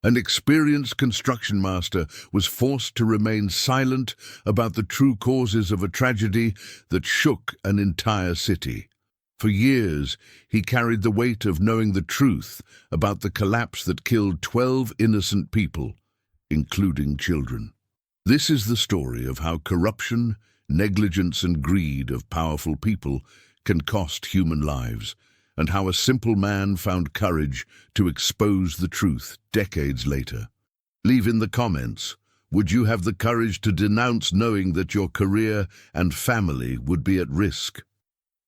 An experienced construction master was forced to remain silent about the true causes of a tragedy that shook an entire city. For years, he carried the weight of knowing the truth about the collapse that killed 12 innocent people, including children. This is the story of how corruption, negligence, and greed of powerful people can cost human lives, and how a simple man found courage to expose the truth decades later. Leave in the comments, would you have the courage to denounce knowing that your career and family would be at risk?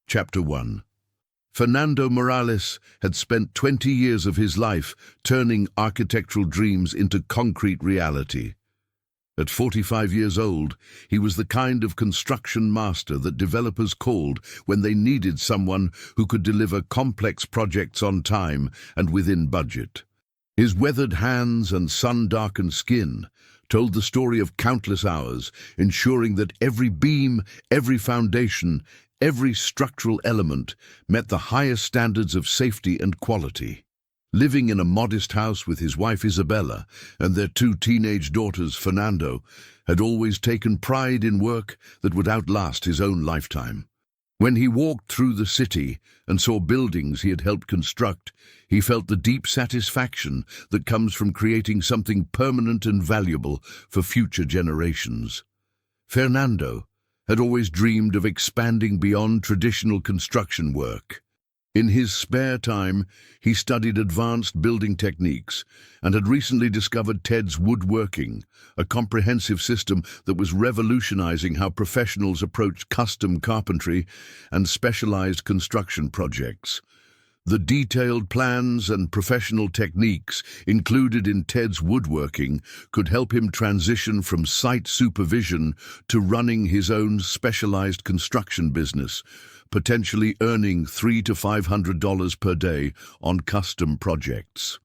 Chapter 1. Fernando Morales had spent 20 years of his life turning architectural dreams into concrete reality. At 45 years old, he was the kind of construction master that developers called when they needed someone who could deliver complex projects on time and within budget. His weathered hands and sun-darkened skin told the story of countless hours, ensuring that every beam, every foundation, every structural element met the highest standards of safety and quality. Living in a modest house with his wife Isabella and their 2 teenage daughters, Fernando had always taken pride in work that would outlast his own lifetime. When he walked through the city and saw buildings he had helped construct, he felt the deep satisfaction that comes from creating something permanent and valuable for future generations. Fernando had always dreamed of expanding beyond traditional construction work. In his spare time, he studied advanced building techniques and had recently discovered Ted's woodworking, a comprehensive system that was revolutionizing how professionals approached custom carpentry and specialized construction projects. The detailed plans and professional techniques included in Ted's woodworking could help him transition from site supervision to running his own specialized construction business, potentially earning $300 to $500 per day on custom projects.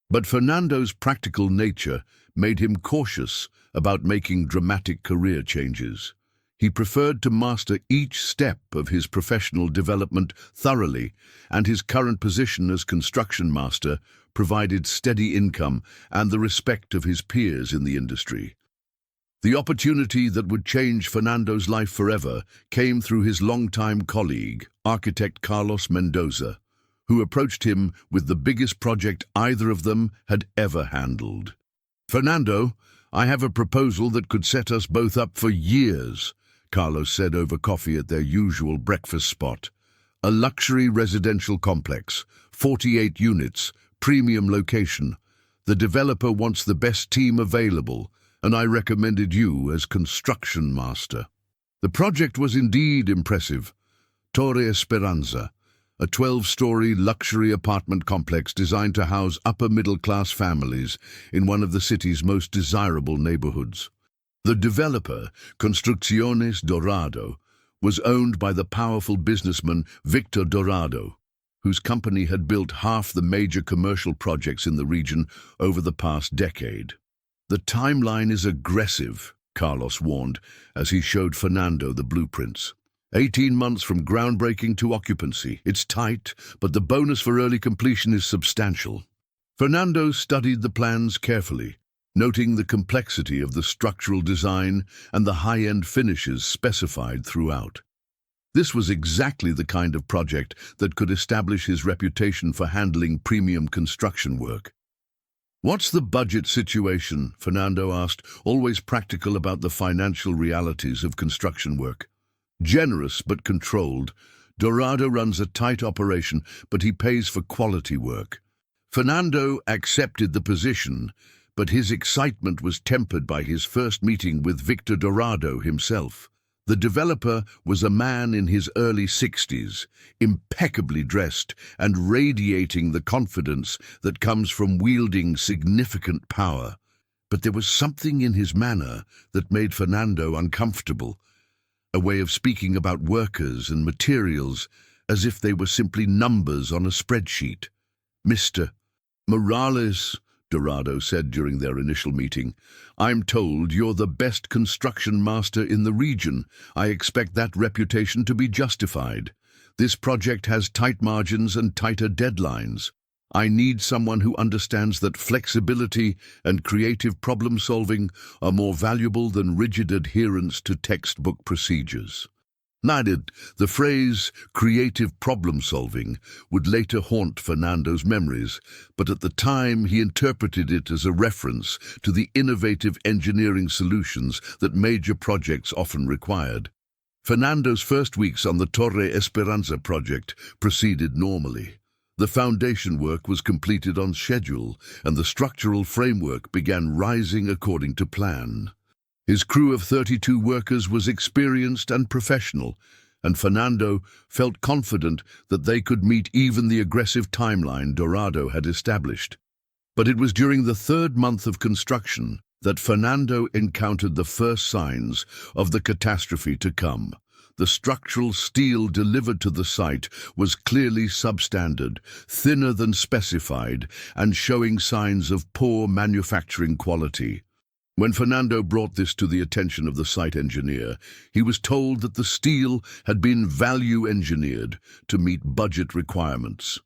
But Fernando's practical nature made him cautious about making dramatic career changes. He preferred to master each step of his professional development thoroughly, and his current position as construction master provided steady income and the respect of his peers in the industry. The opportunity that would change Fernando's life forever came through his longtime colleague, architect Carlos Mendoza, who approached him with the biggest project either of them had ever handled. "Fernando, I have a proposal that could set us both up for years," Carlos said over coffee at their usual breakfast spot. "A luxury residential complex, 48 units, premium location. The developer wants the best team available, and I recommended you as construction master." The project was indeed impressive. Torre Esperanza, a 12-story luxury apartment complex designed to house upper-middle-class families in one of the city's most desirable neighborhoods. The developer, Construcciones Dorado, was owned by the powerful businessman Victor Dorado, whose company had built half the major commercial projects in the region over the past decade. "The timeline is aggressive," Carlos warned as he showed Fernando the blueprints. 18 months from groundbreaking to occupancy. It's tight, but the bonus for early completion is substantial. Fernando studied the plans carefully, noting the complexity of the structural design and the high-end finishes specified throughout. This was exactly the kind of project that could establish his reputation for handling premium construction work. "What's the budget situation?" Fernando asked, always practical about the financial realities of construction work. Generous but controlled, Dorado runs a tight operation, but he pays for quality work. Fernando accepted the position, but his excitement was tempered by his first meeting with Victor Dorado himself. The developer was a man in his early 60s, impeccably dressed and radiating the confidence that comes from wielding significant power. But there was something in his manner that made Fernando uncomfortable, a way of speaking about workers and materials as if they were simply numbers on a spreadsheet. "Mr. Morales," Dorado said during their initial meeting, "I'm told you're the best construction master in the region. I expect that reputation to be justified. This project has tight margins and tighter deadlines. I need someone who understands that flexibility and creative problem-solving are more valuable than rigid adherence to textbook procedures. The phrase creative problem-solving would later haunt Fernando's memories, but at the time he interpreted it as a reference to the innovative engineering solutions that major projects often required. Fernando's first weeks on the Torre Esperanza project proceeded normally. The foundation work was completed on schedule, and the structural framework began rising according to plan. His crew of 32 workers was experienced and professional, and Fernando felt confident that they could meet even the aggressive timeline Dorado had established. But it was during the third month of construction that Fernando encountered the first signs of the catastrophe to come. The structural steel delivered to the site was clearly substandard, thinner than specified, and showing signs of poor manufacturing quality. When Fernando brought this to the attention of the site engineer, he was told that the steel had been value engineered to meet budget requirements.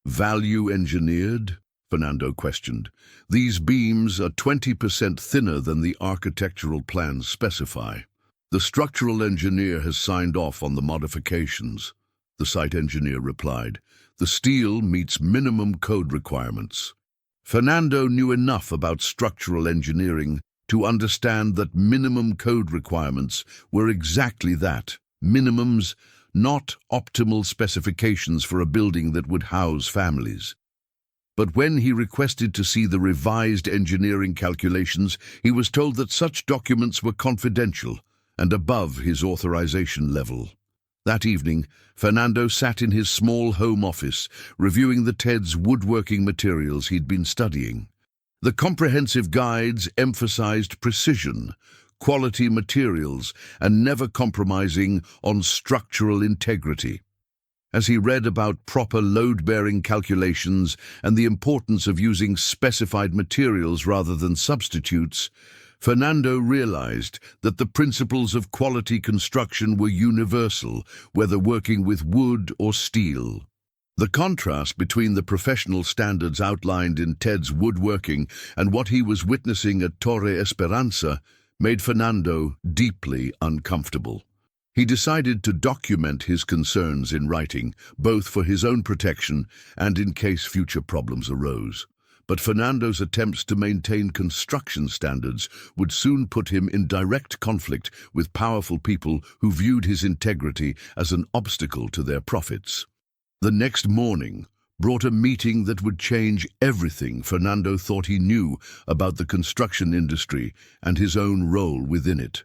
Value engineered? Fernando questioned. These beams are 20% thinner than the architectural plans specify. The structural engineer has signed off on the modifications, the site engineer replied. The steel meets minimum code requirements. Fernando knew enough about structural engineering to understand that minimum code requirements were exactly that, minimums, not optimal specifications for a building that would house families. But when he requested to see the revised engineering calculations, he was told that such documents were confidential and above his authorization level. That evening, Fernando sat in his small home office, reviewing the TED's woodworking materials he'd been studying. The comprehensive guides emphasized precision, quality materials, and never compromising on structural integrity. As he read about proper load-bearing calculations and the importance of using specified materials rather than substitutes, Fernando realized that the principles of quality construction were universal, whether working with wood or steel. The contrast between the professional standards outlined in TED's woodworking and what he was witnessing at Torre Esperanza made Fernando deeply uncomfortable. He decided to document his concerns in writing, both for his own protection and in case future problems arose. But Fernando's attempts to maintain construction standards would soon put him in direct conflict with powerful people who viewed his integrity as an obstacle to their profits. The next morning brought a meeting that would change everything Fernando thought he knew about the construction industry and his own role within it.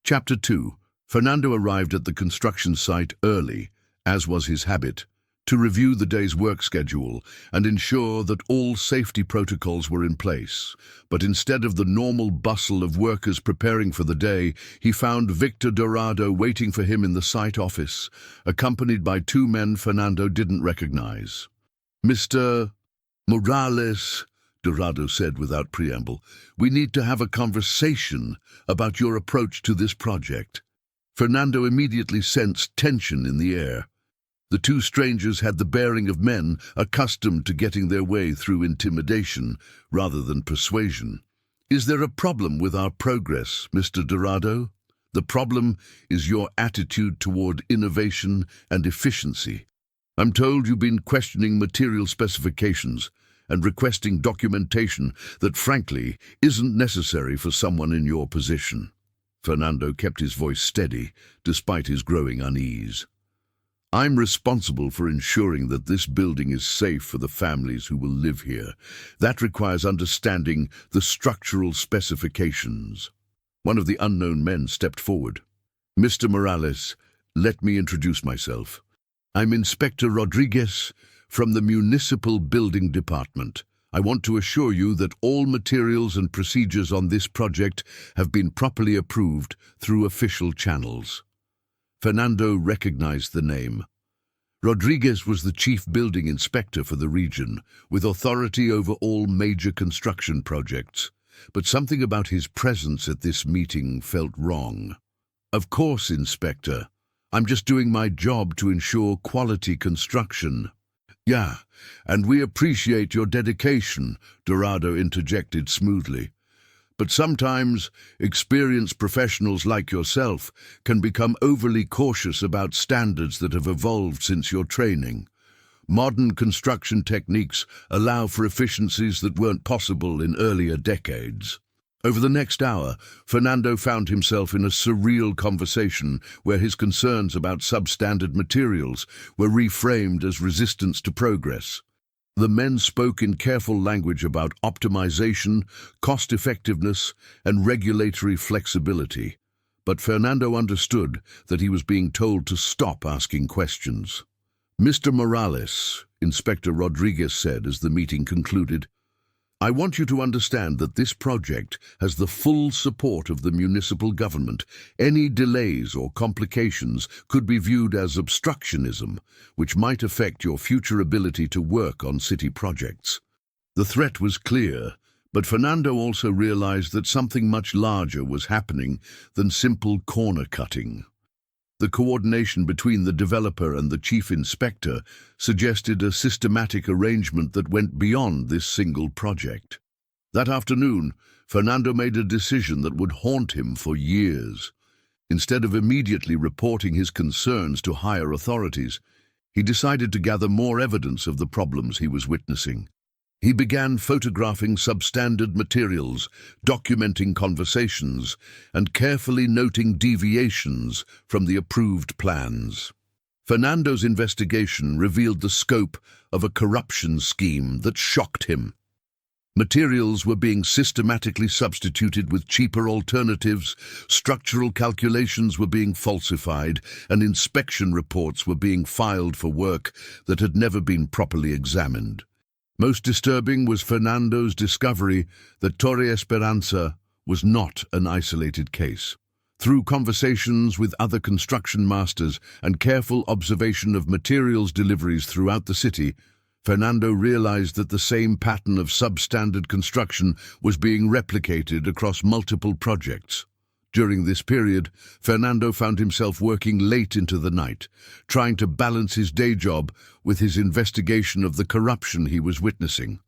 Chapter 2. Fernando arrived at the construction site early, as was his habit, to review the day's work schedule and ensure that all safety protocols were in place. But instead of the normal bustle of workers preparing for the day, he found Victor Dorado waiting for him in the site office, accompanied by two men Fernando didn't recognize. "Mr. Morales," Dorado said without preamble, "we need to have a conversation about your approach to this project." Fernando immediately sensed tension in the air. The two strangers had the bearing of men accustomed to getting their way through intimidation rather than persuasion. "Is there a problem with our progress, Mr. Dorado?" "The problem is your attitude toward innovation and efficiency. I'm told you've been questioning material specifications and requesting documentation that, frankly, isn't necessary for someone in your position." Fernando kept his voice steady, despite his growing unease. "I'm responsible for ensuring that this building is safe for the families who will live here. That requires understanding the structural specifications." One of the unknown men stepped forward. "Mr. Morales, let me introduce myself. I'm Inspector Rodriguez from the Municipal Building Department. I want to assure you that all materials and procedures on this project have been properly approved through official channels." Fernando recognized the name. Rodriguez was the chief building inspector for the region, with authority over all major construction projects. But something about his presence at this meeting felt wrong. "Of course, Inspector. I'm just doing my job to ensure quality construction." Yeah, and we appreciate your dedication, Dorado interjected smoothly. But sometimes, experienced professionals like yourself can become overly cautious about standards that have evolved since your training. Modern construction techniques allow for efficiencies that weren't possible in earlier decades. Over the next hour, Fernando found himself in a surreal conversation where his concerns about substandard materials were reframed as resistance to progress. The men spoke in careful language about optimization, cost-effectiveness, and regulatory flexibility. But Fernando understood that he was being told to stop asking questions. "Mr. Morales," Inspector Rodriguez said as the meeting concluded, "I want you to understand that this project has the full support of the municipal government. Any delays or complications could be viewed as obstructionism, which might affect your future ability to work on city projects." The threat was clear, but Fernando also realized that something much larger was happening than simple corner cutting. The coordination between the developer and the chief inspector suggested a systematic arrangement that went beyond this single project. That afternoon, Fernando made a decision that would haunt him for years. Instead of immediately reporting his concerns to higher authorities, he decided to gather more evidence of the problems he was witnessing. He began photographing substandard materials, documenting conversations, and carefully noting deviations from the approved plans. Fernando's investigation revealed the scope of a corruption scheme that shocked him. Materials were being systematically substituted with cheaper alternatives, structural calculations were being falsified, and inspection reports were being filed for work that had never been properly examined. Most disturbing was Fernando's discovery that Torre Esperanza was not an isolated case. Through conversations with other construction masters and careful observation of materials deliveries throughout the city, Fernando realized that the same pattern of substandard construction was being replicated across multiple projects. During this period, Fernando found himself working late into the night, trying to balance his day job with his investigation of the corruption he was witnessing.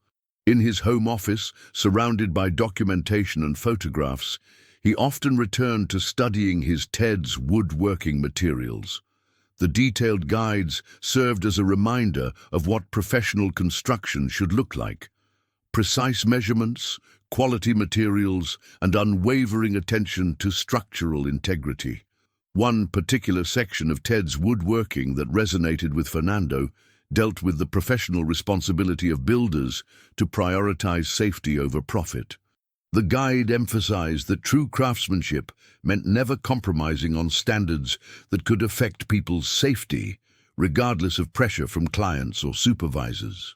In his home office, surrounded by documentation and photographs, he often returned to studying his TED's woodworking materials. The detailed guides served as a reminder of what professional construction should look like. Precise measurements, quality materials, and unwavering attention to structural integrity. One particular section of Ted's woodworking that resonated with Fernando dealt with the professional responsibility of builders to prioritize safety over profit. The guide emphasized that true craftsmanship meant never compromising on standards that could affect people's safety, regardless of pressure from clients or supervisors.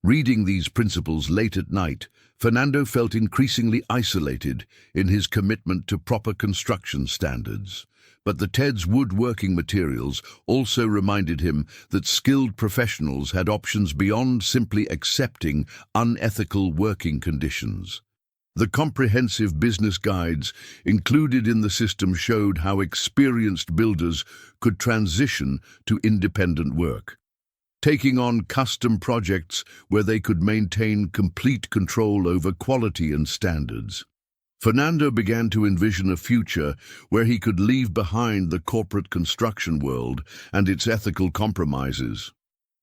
Reading these principles late at night, Fernando felt increasingly isolated in his commitment to proper construction standards. But the TED's woodworking materials also reminded him that skilled professionals had options beyond simply accepting unethical working conditions. The comprehensive business guides included in the system showed how experienced builders could transition to independent work, taking on custom projects where they could maintain complete control over quality and standards. Fernando began to envision a future where he could leave behind the corporate construction world and its ethical compromises.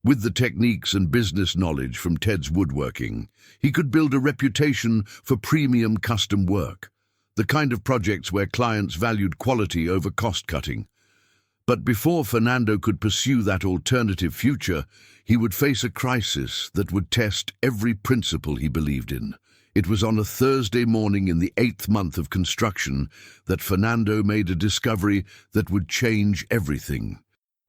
With the techniques and business knowledge from Ted's woodworking, he could build a reputation for premium custom work, the kind of projects where clients valued quality over cost-cutting. But before Fernando could pursue that alternative future, he would face a crisis that would test every principle he believed in. It was on a Thursday morning in the 8th month of construction that Fernando made a discovery that would change everything.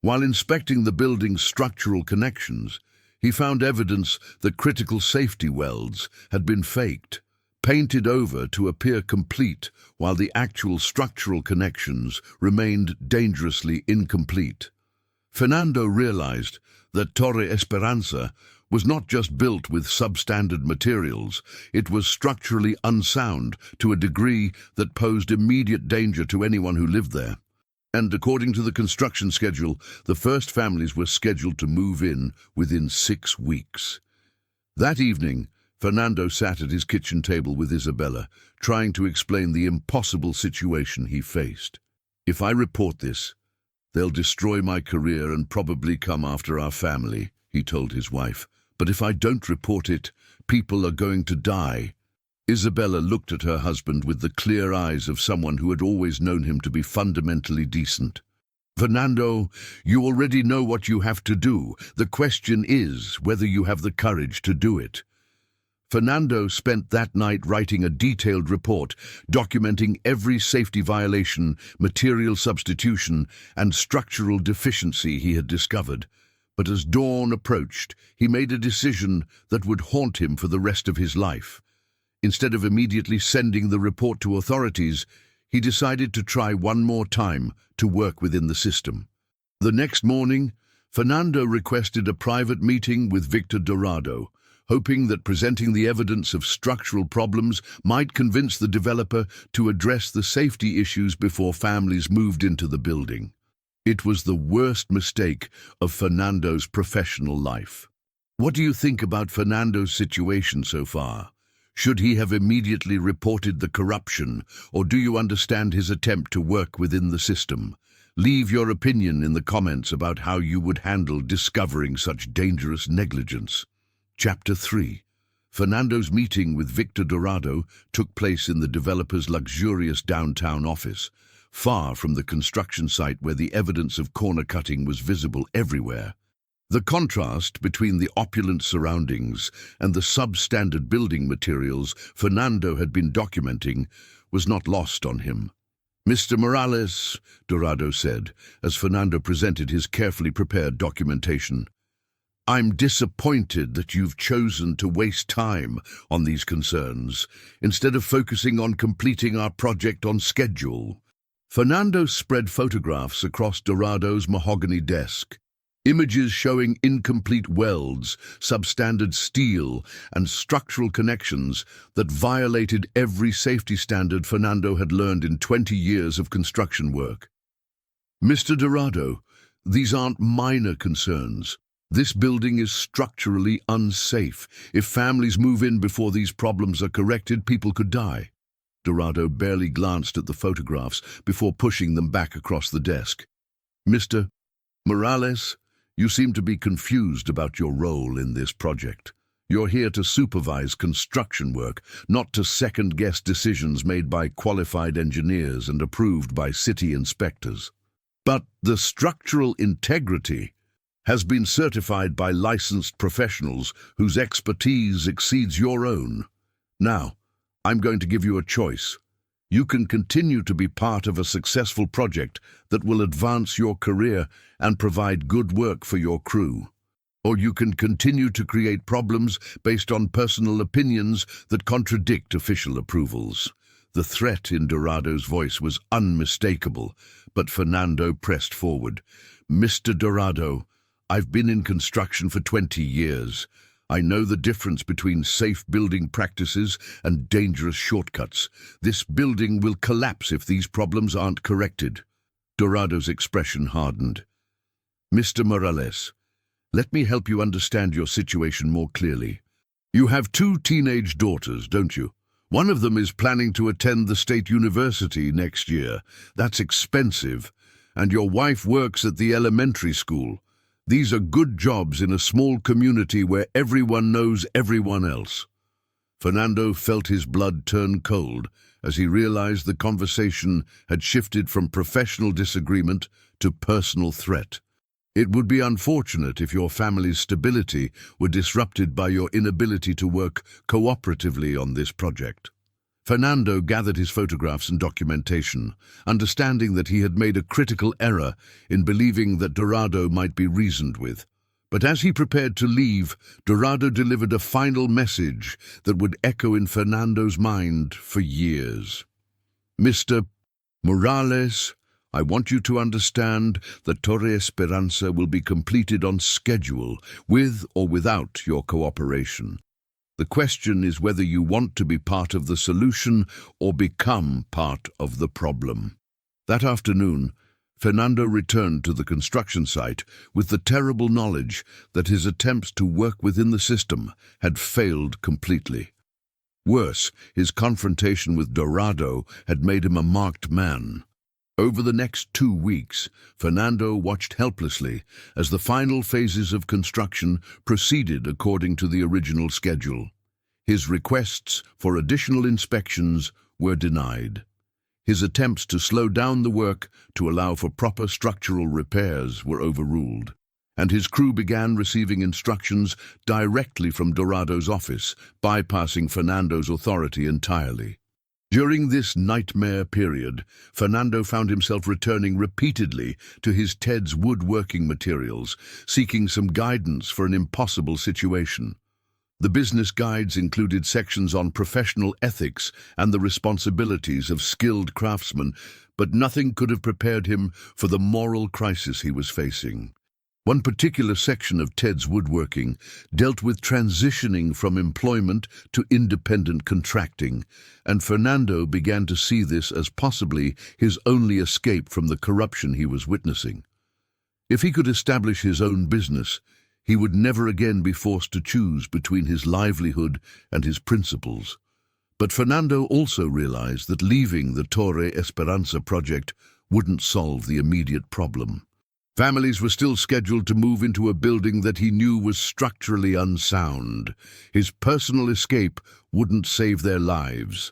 While inspecting the building's structural connections, he found evidence that critical safety welds had been faked, painted over to appear complete, while the actual structural connections remained dangerously incomplete. Fernando realized that Torre Esperanza was not just built with substandard materials, it was structurally unsound to a degree that posed immediate danger to anyone who lived there. And according to the construction schedule, the first families were scheduled to move in within 6 weeks. That evening, Fernando sat at his kitchen table with Isabella, trying to explain the impossible situation he faced. "If I report this, they'll destroy my career and probably come after our family," he told his wife. "But if I don't report it, people are going to die." Isabella looked at her husband with the clear eyes of someone who had always known him to be fundamentally decent. "Fernando, you already know what you have to do. The question is whether you have the courage to do it." Fernando spent that night writing a detailed report, documenting every safety violation, material substitution, and structural deficiency he had discovered. But as dawn approached, he made a decision that would haunt him for the rest of his life. Instead of immediately sending the report to authorities, he decided to try one more time to work within the system. The next morning, Fernando requested a private meeting with Victor Dorado, hoping that presenting the evidence of structural problems might convince the developer to address the safety issues before families moved into the building. It was the worst mistake of Fernando's professional life. What do you think about Fernando's situation so far? Should he have immediately reported the corruption, or do you understand his attempt to work within the system? Leave your opinion in the comments about how you would handle discovering such dangerous negligence. Chapter 3. Fernando's meeting with Victor Dorado took place in the developer's luxurious downtown office, far from the construction site where the evidence of corner cutting was visible everywhere. The contrast between the opulent surroundings and the substandard building materials Fernando had been documenting was not lost on him. "Mr. Morales," Dorado said, as Fernando presented his carefully prepared documentation, "I'm disappointed that you've chosen to waste time on these concerns, instead of focusing on completing our project on schedule." Fernando spread photographs across Dorado's mahogany desk. Images showing incomplete welds, substandard steel, and structural connections that violated every safety standard Fernando had learned in 20 years of construction work. "Mr. Dorado, these aren't minor concerns. This building is structurally unsafe. If families move in before these problems are corrected, people could die." Dorado barely glanced at the photographs before pushing them back across the desk. "Mr. Morales, you seem to be confused about your role in this project. You're here to supervise construction work, not to second-guess decisions made by qualified engineers and approved by city inspectors. But the structural integrity has been certified by licensed professionals whose expertise exceeds your own. Now, I'm going to give you a choice. You can continue to be part of a successful project that will advance your career and provide good work for your crew. Or you can continue to create problems based on personal opinions that contradict official approvals. The threat in Dorado's voice was unmistakable, but Fernando pressed forward. "Mr. Dorado, I've been in construction for 20 years. I know the difference between safe building practices and dangerous shortcuts. This building will collapse if these problems aren't corrected." Dorado's expression hardened. "Mr. Morales, let me help you understand your situation more clearly. You have 2 teenage daughters, don't you? One of them is planning to attend the state university next year. That's expensive. And your wife works at the elementary school. These are good jobs in a small community where everyone knows everyone else." Fernando felt his blood turn cold as he realized the conversation had shifted from professional disagreement to personal threat. "It would be unfortunate if your family's stability were disrupted by your inability to work cooperatively on this project." Fernando gathered his photographs and documentation, understanding that he had made a critical error in believing that Dorado might be reasoned with. But as he prepared to leave, Dorado delivered a final message that would echo in Fernando's mind for years. "Mr. Morales, I want you to understand that Torre Esperanza will be completed on schedule, with or without your cooperation. The question is whether you want to be part of the solution or become part of the problem." That afternoon, Fernando returned to the construction site with the terrible knowledge that his attempts to work within the system had failed completely. Worse, his confrontation with Dorado had made him a marked man. Over the next 2 weeks, Fernando watched helplessly as the final phases of construction proceeded according to the original schedule. His requests for additional inspections were denied. His attempts to slow down the work to allow for proper structural repairs were overruled, and his crew began receiving instructions directly from Dorado's office, bypassing Fernando's authority entirely. During this nightmare period, Fernando found himself returning repeatedly to his Ted's woodworking materials, seeking some guidance for an impossible situation. The business guides included sections on professional ethics and the responsibilities of skilled craftsmen, but nothing could have prepared him for the moral crisis he was facing. One particular section of Ted's woodworking dealt with transitioning from employment to independent contracting, and Fernando began to see this as possibly his only escape from the corruption he was witnessing. If he could establish his own business, he would never again be forced to choose between his livelihood and his principles. But Fernando also realized that leaving the Torre Esperanza project wouldn't solve the immediate problem. Families were still scheduled to move into a building that he knew was structurally unsound. His personal escape wouldn't save their lives.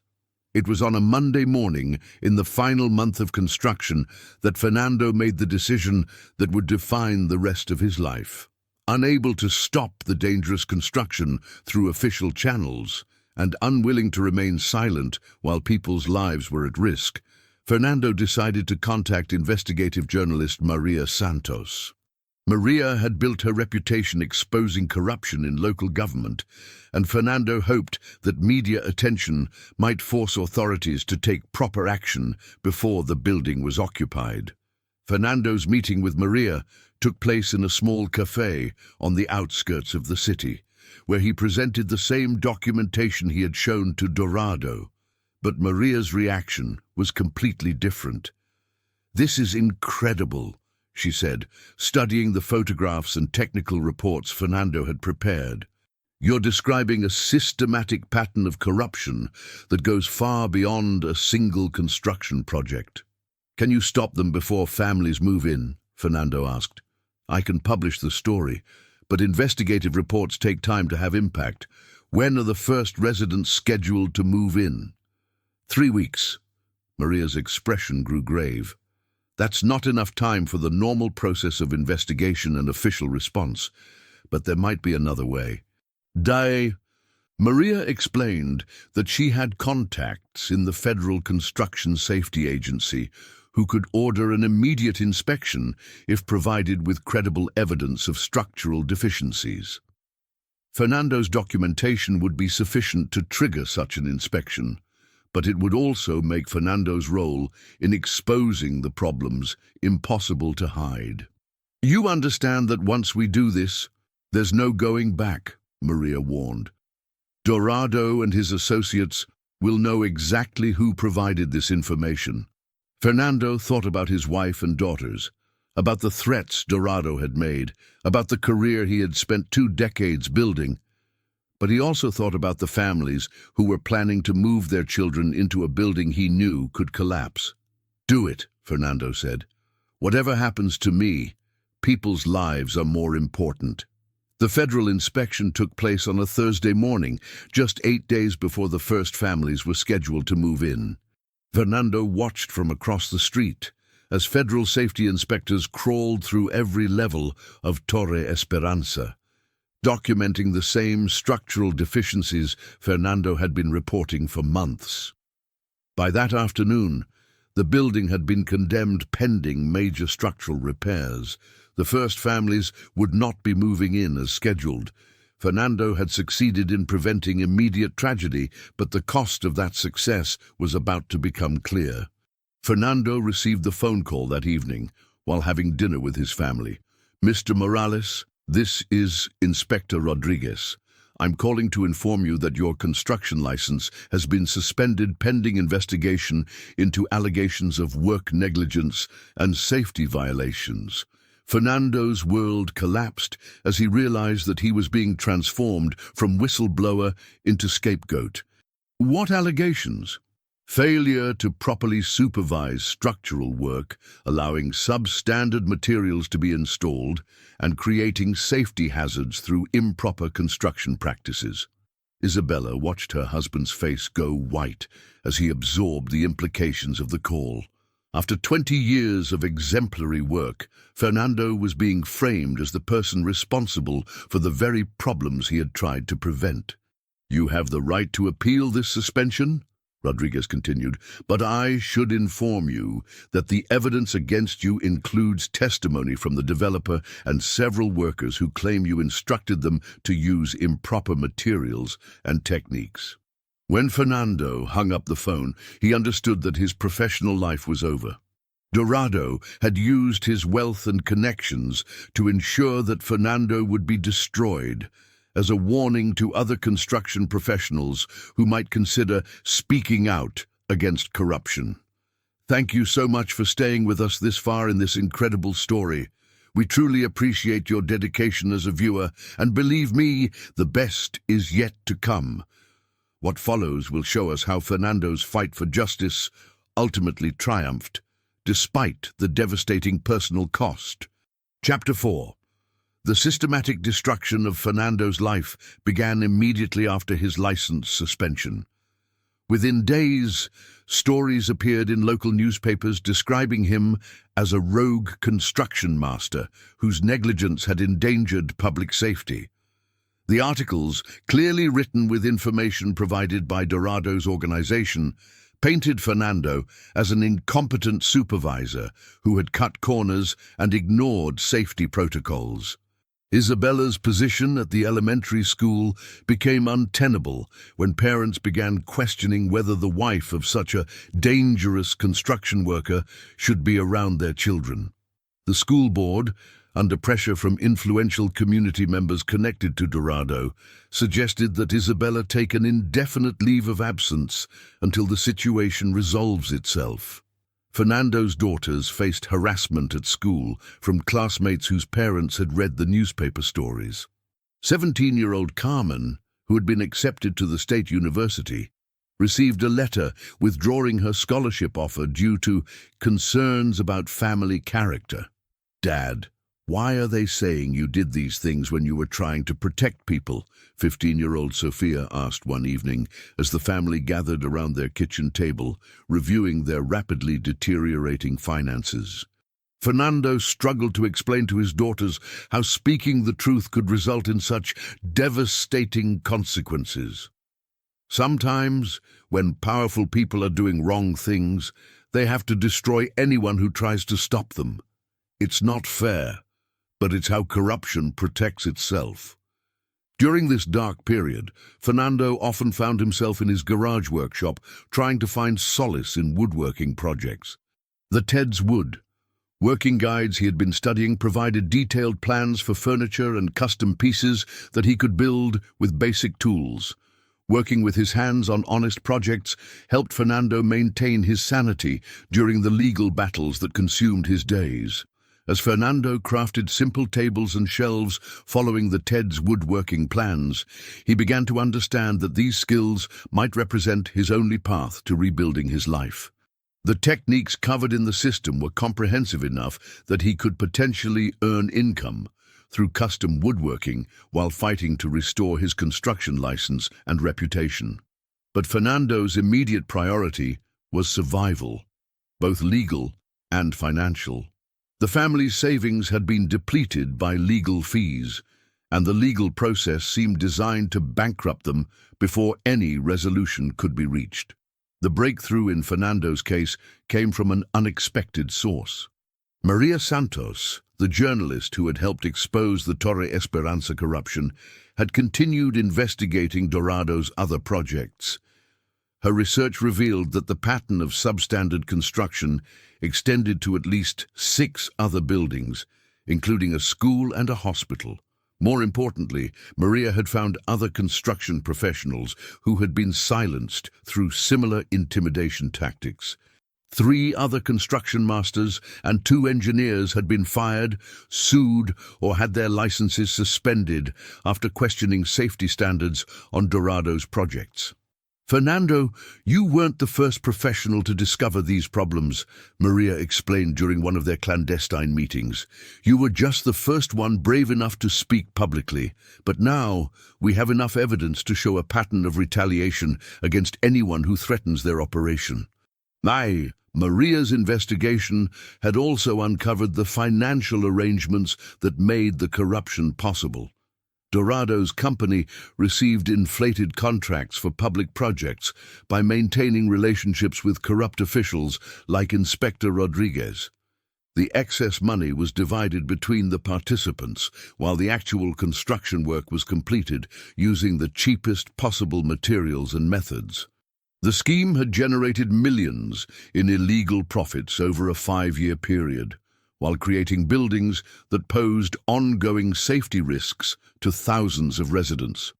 It was on a Monday morning in the final month of construction that Fernando made the decision that would define the rest of his life. Unable to stop the dangerous construction through official channels, and unwilling to remain silent while people's lives were at risk, Fernando decided to contact investigative journalist Maria Santos. Maria had built her reputation exposing corruption in local government, and Fernando hoped that media attention might force authorities to take proper action before the building was occupied. Fernando's meeting with Maria took place in a small cafe on the outskirts of the city, where he presented the same documentation he had shown to Dorado. But Maria's reaction was completely different. "This is incredible," she said, studying the photographs and technical reports Fernando had prepared. "You're describing a systematic pattern of corruption that goes far beyond a single construction project." "Can you stop them before families move in?" Fernando asked. "I can publish the story, but investigative reports take time to have impact. When are the first residents scheduled to move in?" 3 weeks. Maria's expression grew grave. "That's not enough time for the normal process of investigation and official response, but there might be another way." Maria explained that she had contacts in the Federal Construction Safety Agency who could order an immediate inspection if provided with credible evidence of structural deficiencies. Fernando's documentation would be sufficient to trigger such an inspection, but it would also make Fernando's role in exposing the problems impossible to hide. "You understand that once we do this, there's no going back," Maria warned. "Dorado and his associates will know exactly who provided this information." Fernando thought about his wife and daughters, about the threats Dorado had made, about the career he had spent 2 decades building. But he also thought about the families who were planning to move their children into a building he knew could collapse. "Do it," Fernando said. "Whatever happens to me, people's lives are more important." The federal inspection took place on a Thursday morning, just 8 days before the first families were scheduled to move in. Fernando watched from across the street as federal safety inspectors crawled through every level of Torre Esperanza, documenting the same structural deficiencies Fernando had been reporting for months. By that afternoon, the building had been condemned pending major structural repairs. The first families would not be moving in as scheduled. Fernando had succeeded in preventing immediate tragedy, but the cost of that success was about to become clear. Fernando received the phone call that evening while having dinner with his family. "Mr. Morales, this is Inspector Rodriguez. I'm calling to inform you that your construction license has been suspended pending investigation into allegations of work negligence and safety violations. Fernando's world collapsed as he realized that he was being transformed from whistleblower into scapegoat. What allegations? Failure to properly supervise structural work, allowing substandard materials to be installed, and creating safety hazards through improper construction practices. Isabella watched her husband's face go white as he absorbed the implications of the call. After 20 years of exemplary work, Fernando was being framed as the person responsible for the very problems he had tried to prevent. "You have the right to appeal this suspension," Rodriguez continued, "but I should inform you that the evidence against you includes testimony from the developer and several workers who claim you instructed them to use improper materials and techniques." When Fernando hung up the phone, he understood that his professional life was over. Dorado had used his wealth and connections to ensure that Fernando would be destroyed, as a warning to other construction professionals who might consider speaking out against corruption. Thank you so much for staying with us this far in this incredible story. We truly appreciate your dedication as a viewer, and believe me, the best is yet to come. What follows will show us how Fernando's fight for justice ultimately triumphed, despite the devastating personal cost. Chapter 4. The systematic destruction of Fernando's life began immediately after his license suspension. Within days, stories appeared in local newspapers describing him as a rogue construction master whose negligence had endangered public safety. The articles, clearly written with information provided by Dorado's organization, painted Fernando as an incompetent supervisor who had cut corners and ignored safety protocols. Isabella's position at the elementary school became untenable when parents began questioning whether the wife of such a dangerous construction worker should be around their children. The school board, under pressure from influential community members connected to Dorado, suggested that Isabella take an indefinite leave of absence until the situation resolves itself. Fernando's daughters faced harassment at school from classmates whose parents had read the newspaper stories. 17-year-old Carmen, who had been accepted to the state university, received a letter withdrawing her scholarship offer due to concerns about family character. "Dad, why are they saying you did these things when you were trying to protect people?" 15-year-old Sophia asked one evening as the family gathered around their kitchen table, reviewing their rapidly deteriorating finances. Fernando struggled to explain to his daughters how speaking the truth could result in such devastating consequences. Sometimes, when powerful people are doing wrong things, they have to destroy anyone who tries to stop them. It's not fair, but it's how corruption protects itself. During this dark period, Fernando often found himself in his garage workshop trying to find solace in woodworking projects. The Ted's Wood working guides he had been studying provided detailed plans for furniture and custom pieces that he could build with basic tools. Working with his hands on honest projects helped Fernando maintain his sanity during the legal battles that consumed his days. As Fernando crafted simple tables and shelves following the Ted's woodworking plans, he began to understand that these skills might represent his only path to rebuilding his life. The techniques covered in the system were comprehensive enough that he could potentially earn income through custom woodworking while fighting to restore his construction license and reputation. But Fernando's immediate priority was survival, both legal and financial. The family's savings had been depleted by legal fees, and the legal process seemed designed to bankrupt them before any resolution could be reached. The breakthrough in Fernando's case came from an unexpected source. Maria Santos, the journalist who had helped expose the Torre Esperanza corruption, had continued investigating Dorado's other projects. Her research revealed that the pattern of substandard construction extended to at least 6 other buildings, including a school and a hospital. More importantly, Maria had found other construction professionals who had been silenced through similar intimidation tactics. 3 other construction masters and 2 engineers had been fired, sued, or had their licenses suspended after questioning safety standards on Dorado's projects. "Fernando, you weren't the first professional to discover these problems," Maria explained during one of their clandestine meetings. "You were just the first one brave enough to speak publicly. But now we have enough evidence to show a pattern of retaliation against anyone who threatens their operation." Maria's investigation had also uncovered the financial arrangements that made the corruption possible. Dorado's company received inflated contracts for public projects by maintaining relationships with corrupt officials like Inspector Rodriguez. The excess money was divided between the participants, while the actual construction work was completed using the cheapest possible materials and methods. The scheme had generated millions in illegal profits over a 5-year period, while creating buildings that posed ongoing safety risks to thousands of residents.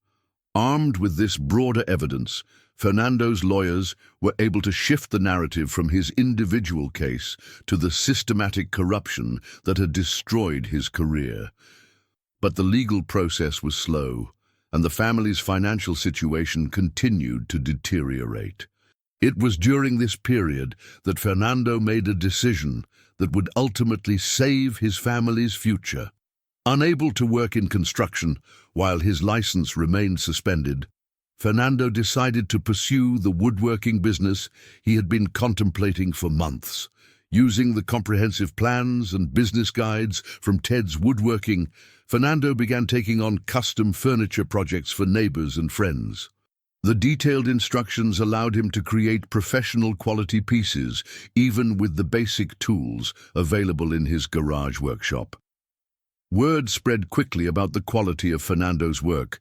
Armed with this broader evidence, Fernando's lawyers were able to shift the narrative from his individual case to the systematic corruption that had destroyed his career. But the legal process was slow, and the family's financial situation continued to deteriorate. It was during this period that Fernando made a decision that would ultimately save his family's future. Unable to work in construction while his license remained suspended, Fernando decided to pursue the woodworking business he had been contemplating for months. Using the comprehensive plans and business guides from Ted's Woodworking, Fernando began taking on custom furniture projects for neighbors and friends. The detailed instructions allowed him to create professional quality pieces, even with the basic tools available in his garage workshop. Word spread quickly about the quality of Fernando's work,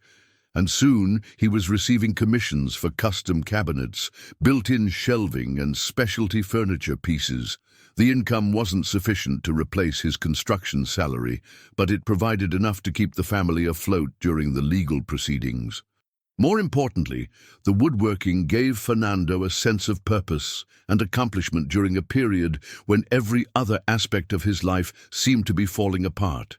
and soon he was receiving commissions for custom cabinets, built-in shelving, and specialty furniture pieces. The income wasn't sufficient to replace his construction salary, but it provided enough to keep the family afloat during the legal proceedings. More importantly, the woodworking gave Fernando a sense of purpose and accomplishment during a period when every other aspect of his life seemed to be falling apart.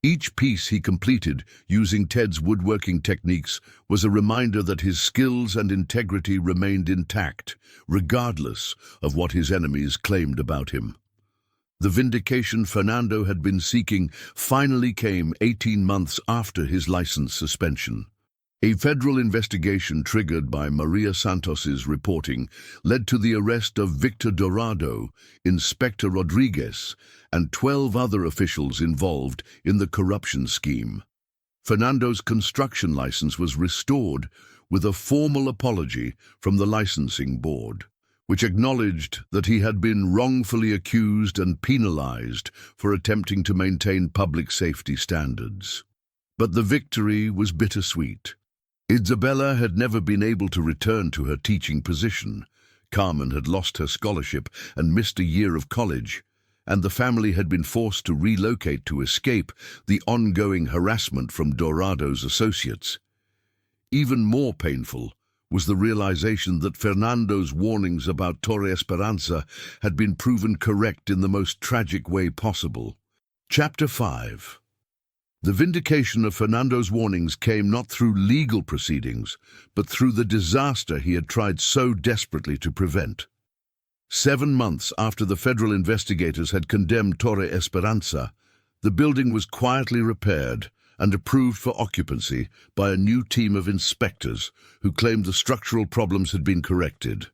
Each piece he completed using Ted's woodworking techniques was a reminder that his skills and integrity remained intact, regardless of what his enemies claimed about him. The vindication Fernando had been seeking finally came 18 months after his license suspension. A federal investigation triggered by Maria Santos's reporting led to the arrest of Victor Dorado, Inspector Rodriguez, and 12 other officials involved in the corruption scheme. Fernando's construction license was restored with a formal apology from the licensing board, which acknowledged that he had been wrongfully accused and penalized for attempting to maintain public safety standards. But the victory was bittersweet. Isabella had never been able to return to her teaching position. Carmen had lost her scholarship and missed a year of college, and the family had been forced to relocate to escape the ongoing harassment from Dorado's associates. Even more painful was the realization that Fernando's warnings about Torre Esperanza had been proven correct in the most tragic way possible. Chapter 5. The vindication of Fernando's warnings came not through legal proceedings, but through the disaster he had tried so desperately to prevent. 7 months after the federal investigators had condemned Torre Esperanza, the building was quietly repaired and approved for occupancy by a new team of inspectors who claimed the structural problems had been corrected.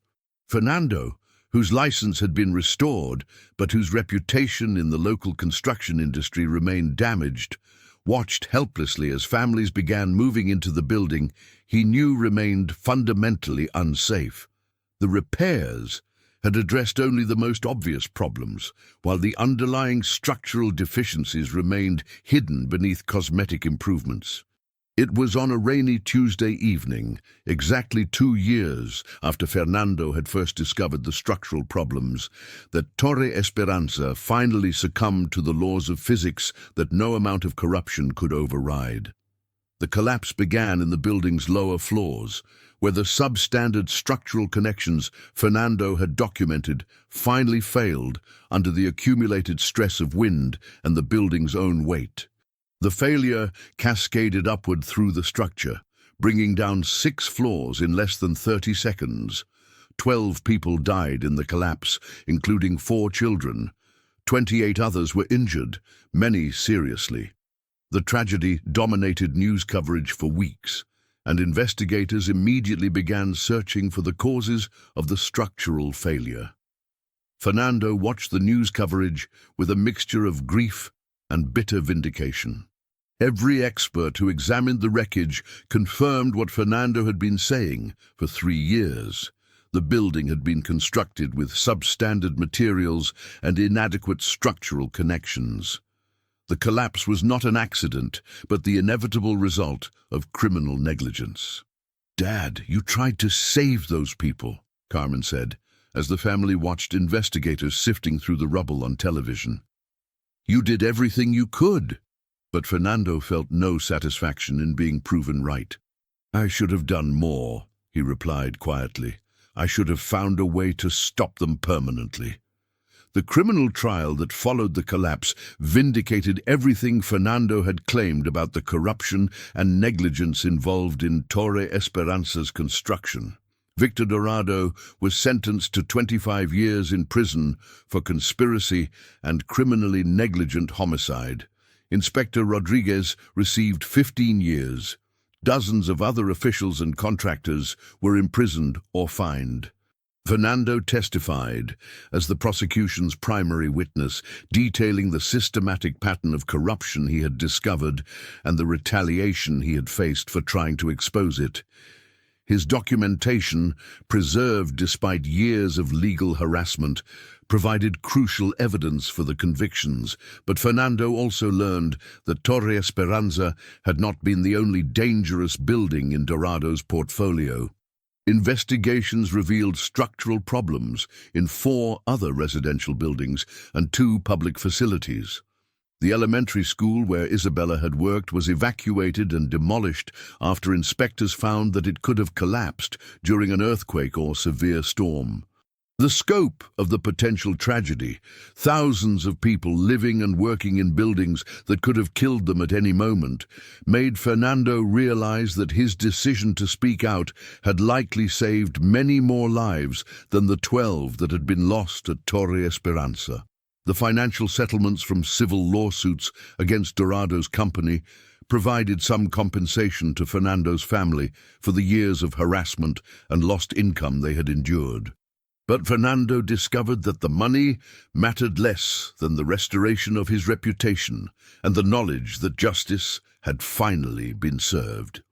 Fernando, whose license had been restored, but whose reputation in the local construction industry remained damaged, watched helplessly as families began moving into the building he knew remained fundamentally unsafe. The repairs had addressed only the most obvious problems, while the underlying structural deficiencies remained hidden beneath cosmetic improvements. It was on a rainy Tuesday evening, exactly 2 years after Fernando had first discovered the structural problems, that Torre Esperanza finally succumbed to the laws of physics that no amount of corruption could override. The collapse began in the building's lower floors, where the substandard structural connections Fernando had documented finally failed under the accumulated stress of wind and the building's own weight. The failure cascaded upward through the structure, bringing down 6 floors in less than 30 seconds. 12 people died in the collapse, including 4 children. 28 others were injured, many seriously. The tragedy dominated news coverage for weeks, and investigators immediately began searching for the causes of the structural failure. Fernando watched the news coverage with a mixture of grief and bitter vindication. Every expert who examined the wreckage confirmed what Fernando had been saying for 3 years. The building had been constructed with substandard materials and inadequate structural connections. The collapse was not an accident, but the inevitable result of criminal negligence. "Dad, you tried to save those people," Carmen said, as the family watched investigators sifting through the rubble on television. "You did everything you could." But Fernando felt no satisfaction in being proven right. "I should have done more," he replied quietly. "I should have found a way to stop them permanently." The criminal trial that followed the collapse vindicated everything Fernando had claimed about the corruption and negligence involved in Torre Esperanza's construction. Victor Dorado was sentenced to 25 years in prison for conspiracy and criminally negligent homicide. Inspector Rodriguez received 15 years. Dozens of other officials and contractors were imprisoned or fined. Fernando testified as the prosecution's primary witness, detailing the systematic pattern of corruption he had discovered and the retaliation he had faced for trying to expose it. His documentation, preserved despite years of legal harassment, provided crucial evidence for the convictions, but Fernando also learned that Torre Esperanza had not been the only dangerous building in Dorado's portfolio. Investigations revealed structural problems in 4 other residential buildings and 2 public facilities. The elementary school where Isabella had worked was evacuated and demolished after inspectors found that it could have collapsed during an earthquake or severe storm. The scope of the potential tragedy, thousands of people living and working in buildings that could have killed them at any moment, made Fernando realize that his decision to speak out had likely saved many more lives than the 12 that had been lost at Torre Esperanza. The financial settlements from civil lawsuits against Dorado's company provided some compensation to Fernando's family for the years of harassment and lost income they had endured. But Fernando discovered that the money mattered less than the restoration of his reputation and the knowledge that justice had finally been served.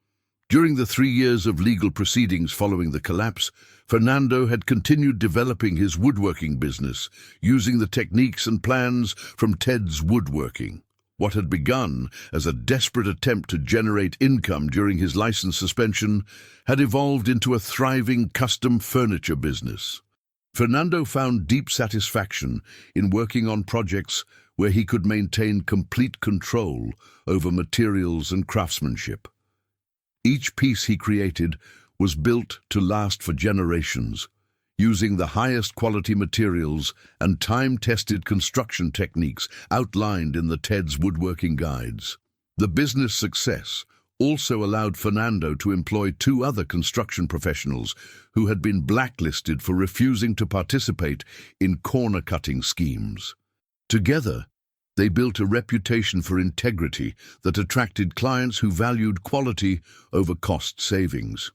During the 3 years of legal proceedings following the collapse, Fernando had continued developing his woodworking business, using the techniques and plans from Ted's Woodworking. What had begun as a desperate attempt to generate income during his license suspension had evolved into a thriving custom furniture business. Fernando found deep satisfaction in working on projects where he could maintain complete control over materials and craftsmanship. Each piece he created was built to last for generations, using the highest quality materials and time-tested construction techniques outlined in the Ted's Woodworking guides. The business success also allowed Fernando to employ 2 other construction professionals who had been blacklisted for refusing to participate in corner-cutting schemes. Together, they built a reputation for integrity that attracted clients who valued quality over cost savings.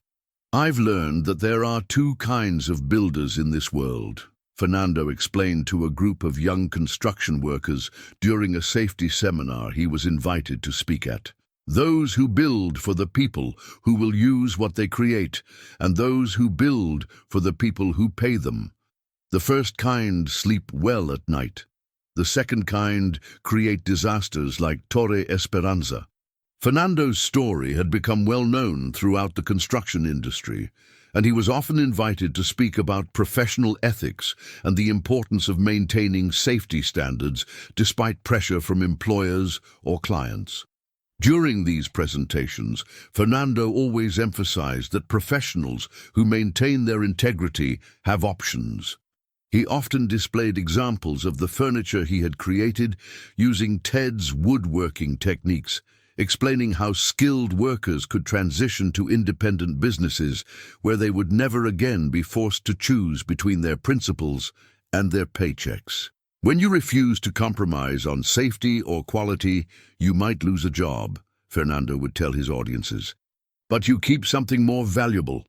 "I've learned that there are 2 kinds of builders in this world," Fernando explained to a group of young construction workers during a safety seminar he was invited to speak at. "Those who build for the people who will use what they create, and those who build for the people who pay them. The first kind sleep well at night. The second kind create disasters like Torre Esperanza." Fernando's story had become well known throughout the construction industry, and he was often invited to speak about professional ethics and the importance of maintaining safety standards despite pressure from employers or clients. During these presentations, Fernando always emphasized that professionals who maintain their integrity have options. He often displayed examples of the furniture he had created using Ted's woodworking techniques, explaining how skilled workers could transition to independent businesses where they would never again be forced to choose between their principles and their paychecks. When you refuse to compromise on safety or quality, you might lose a job, Fernando would tell his audiences. But you keep something more valuable,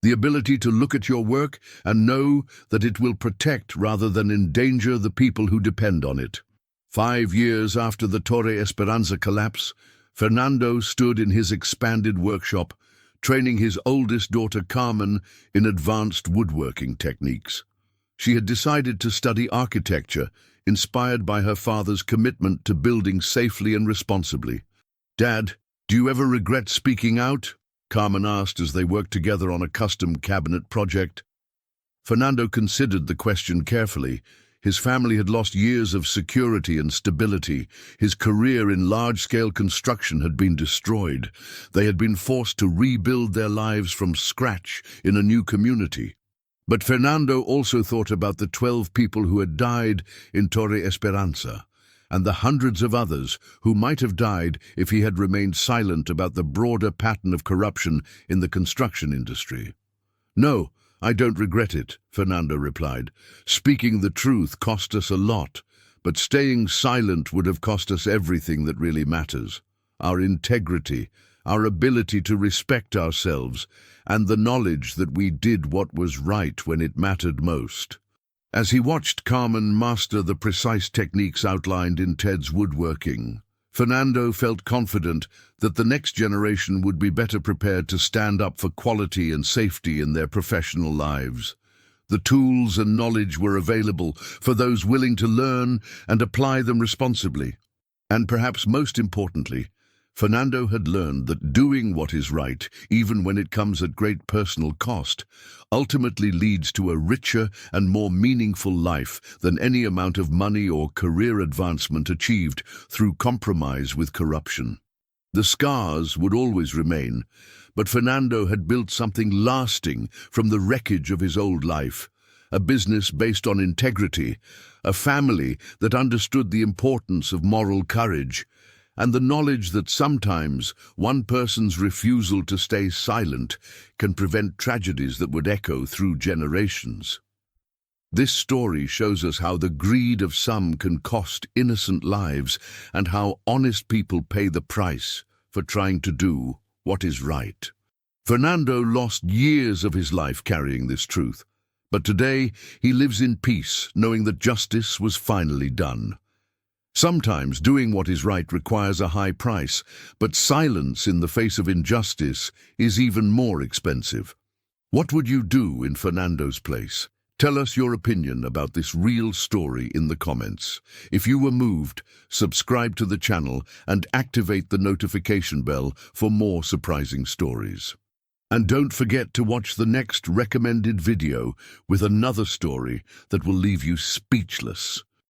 the ability to look at your work and know that it will protect rather than endanger the people who depend on it. 5 years after the Torre Esperanza collapse, Fernando stood in his expanded workshop, training his oldest daughter Carmen in advanced woodworking techniques. She had decided to study architecture, inspired by her father's commitment to building safely and responsibly. "Dad, do you ever regret speaking out?" Carmen asked as they worked together on a custom cabinet project. Fernando considered the question carefully. His family had lost years of security and stability. His career in large-scale construction had been destroyed. They had been forced to rebuild their lives from scratch in a new community. But Fernando also thought about the 12 people who had died in Torre Esperanza, and the hundreds of others who might have died if he had remained silent about the broader pattern of corruption in the construction industry. "No, I don't regret it," Fernando replied. "Speaking the truth cost us a lot, but staying silent would have cost us everything that really matters: our integrity, our ability to respect ourselves, and the knowledge that we did what was right when it mattered most." As he watched Carmen master the precise techniques outlined in Ted's woodworking, Fernando felt confident that the next generation would be better prepared to stand up for quality and safety in their professional lives. The tools and knowledge were available for those willing to learn and apply them responsibly. And perhaps most importantly, Fernando had learned that doing what is right, even when it comes at great personal cost, ultimately leads to a richer and more meaningful life than any amount of money or career advancement achieved through compromise with corruption. The scars would always remain, but Fernando had built something lasting from the wreckage of his old life: a business based on integrity, a family that understood the importance of moral courage, and the knowledge that sometimes one person's refusal to stay silent can prevent tragedies that would echo through generations. This story shows us how the greed of some can cost innocent lives and how honest people pay the price for trying to do what is right. Fernando lost years of his life carrying this truth, but today he lives in peace, knowing that justice was finally done. Sometimes doing what is right requires a high price, but silence in the face of injustice is even more expensive. What would you do in Fernando's place? Tell us your opinion about this real story in the comments. If you were moved, subscribe to the channel and activate the notification bell for more surprising stories. And don't forget to watch the next recommended video with another story that will leave you speechless.